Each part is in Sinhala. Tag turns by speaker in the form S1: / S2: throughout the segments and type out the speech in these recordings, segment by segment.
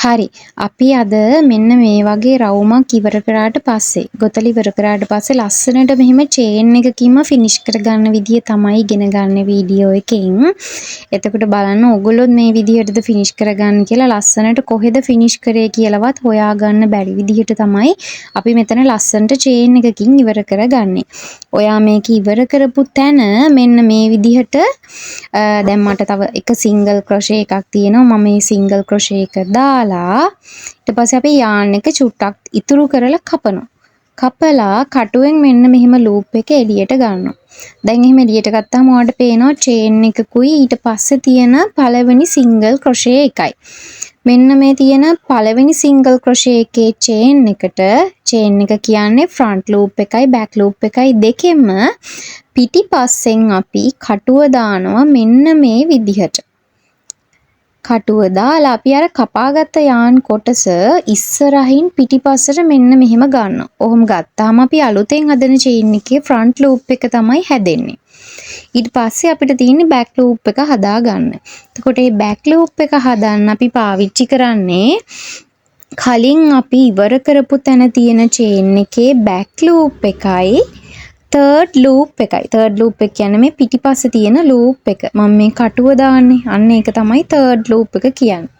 S1: හරි. අපි අද මෙන්න මේ වගේ රවුමක් ඉවර කරාට පස්සේ, ගොතල ඉවර කරාට පස්සේ ලස්සනට මෙහෙම චේන් එකකින්ම ෆිනිෂ් කරගන්න විදිය තමයි ඉගෙන ගන්න වීඩියෝ එකෙන්. එතකොට බලන්න ඕගොල්ලෝ මේ විදිහටද ෆිනිෂ් කරගන්න කියලා ලස්සනට කොහෙද ෆිනිෂ් කරේ කියලාවත් හොයාගන්න බැරි විදිහට තමයි අපි මෙතන ලස්සනට චේන් එකකින් ඉවර කරගන්නේ. ඔයා මේක ඉවර කරපු තැන මෙන්න මේ විදිහට දැන් මට තව එක සිංගල් ක්‍රොෂේ එකක් තියෙනවා. මම මේ සිංගල් ක්‍රොෂේ එක දාලා ඊට පස්සේ අපි යාන් එක චුට්ටක් ඉතුරු කරලා කපනවා. කපලා කටුවෙන් මෙන්න මෙහෙම ලූප් එක එළියට ගන්නවා. දැන් එහෙම එළියට ගත්තාම ඔයාලට පේනවා චේන් එකකුයි ඊට පස්සේ තියෙන පළවෙනි සිංගල් ක්‍රොෂේ එකයි. මෙන්න මේ තියෙන පළවෙනි සිංගල් ක්‍රොෂේ එකේ චේන් එක කියන්නේ ෆ්‍රන්ට් ලූප් එකයි බෑක් ලූප් එකයි දෙකෙන්ම පිටිපස්සෙන් අපි කටුව දානවා මෙන්න මේ විදිහට. කටුව දාලා අපි අර කපාගත්ත යාන් කොටස ඉස්සරහින් පිටිපස්සට මෙන්න මෙහෙම ගන්නවා. ඔහොම ගත්තාම අපි අලුතෙන් හදන චේන් එකේ ෆ්‍රන්ට් ලූප් එක තමයි හැදෙන්නේ. ඊට පස්සේ අපිට තියෙන්නේ බෑක් ලූප් එක හදා ගන්න. එතකොට මේ බෑක් ලූප් එක හදන්න අපි පාවිච්චි කරන්නේ කලින් අපි ඉවර කරපු තැන තියෙන චේන් එකේ බෑක් ලූප් එකයි තර්ඩ් ලූප් එකයි. තර්ඩ් ලූප් එක කියන්නේ මේ පිටිපස්සේ තියෙන ලූප් එක. මම මේ කටුව දාන්නේ. අන්න ඒක තමයි තර්ඩ් ලූප් එක කියන්නේ.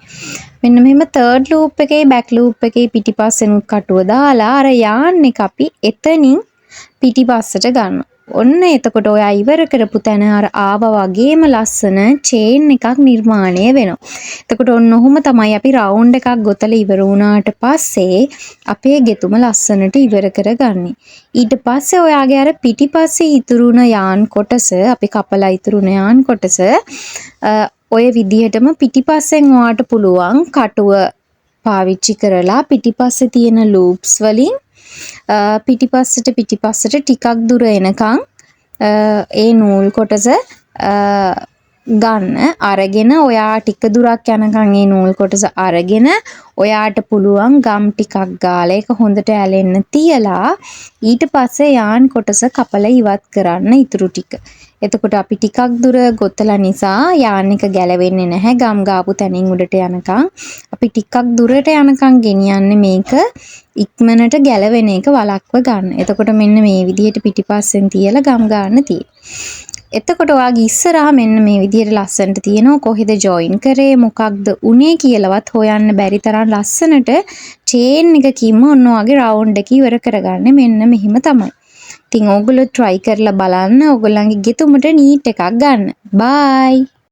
S1: මෙන්න මෙහෙම තර්ඩ් ලූප් එකේ බෑක් ලූප් එකේ පිටිපස්සෙන් කටුව දාලා අර යාන් එක අපි එතනින් පිටිපස්සට ගන්නවා. ඔන්න එතකොට ඔයා ඉවර කරපු තැන අර ආවා වගේම ලස්සන චේන් එකක් නිර්මාණය වෙනවා. එතකොට ඔන්න ඔහොම තමයි අපි රවුන්ඩ් එකක් ගොතලා ඉවර වුණාට පස්සේ අපේ ගෙතුම ලස්සනට ඉවර කරගන්නේ. ඊට පස්සේ ඔයාගේ අර පිටිපස්සේ ඉතුරුන යාන් කොටස අපි කපලා ඉතුරුන යාන් කොටස ඔය විදිහටම පිටිපස්සෙන් ඔයාට පුළුවන් කටුව පාවිච්චි කරලා පිටිපස්සේ තියෙන ලූප්ස් වලින් පිටිපස්සට ටිකක් දුර එනකන් ඒ නූල් කොටස ගන්න අරගෙන ඔයා ටික දුරක් යනකන් ඒ නූල් කොටස අරගෙන ඔයාට පුළුවන් ගම් ටිකක් ගාලා ඒක හොඳට ඇලෙන්න තියලා ඊට පස්සේ යාන් කොටස කපලා ඉවත් කරන්න ඉතුරු ටික. එතකොට අපි ටිකක් දුර ගොතලා නිසා යාන් එක ගැලවෙන්නේ නැහැ ගම් ගාපු තැනින් උඩට යනකම්. අපි ටිකක් දුරට යනකම් ගෙනියන්නේ මේක ඉක්මනට ගැලවෙන එක වළක්ව ගන්න. එතකොට මෙන්න මේ විදිහට පිටිපස්සෙන් තියලා ගම් ගන්න තියෙනවා. එතකොට ඔයාගේ ඉස්සරහා මෙන්න මේ විදිහට ලස්සනට තියෙනවා. කොහෙද ජොයින් කරේ මොකක්ද උනේ කියලාවත් හොයන්න බැරි තරම් ලස්සනට චේන් එකකින්ම ඔන්න ඔයාගේ රවුන්ඩ් එක ඉවර කරගන්නේ මෙන්න මෙහිම තමයි. ඉතින් ඕගොල්ලෝ try කරලා බලන්න. ඕගොල්ලන්ගේ ගෙතුමට නීට් එකක් ගන්න. bye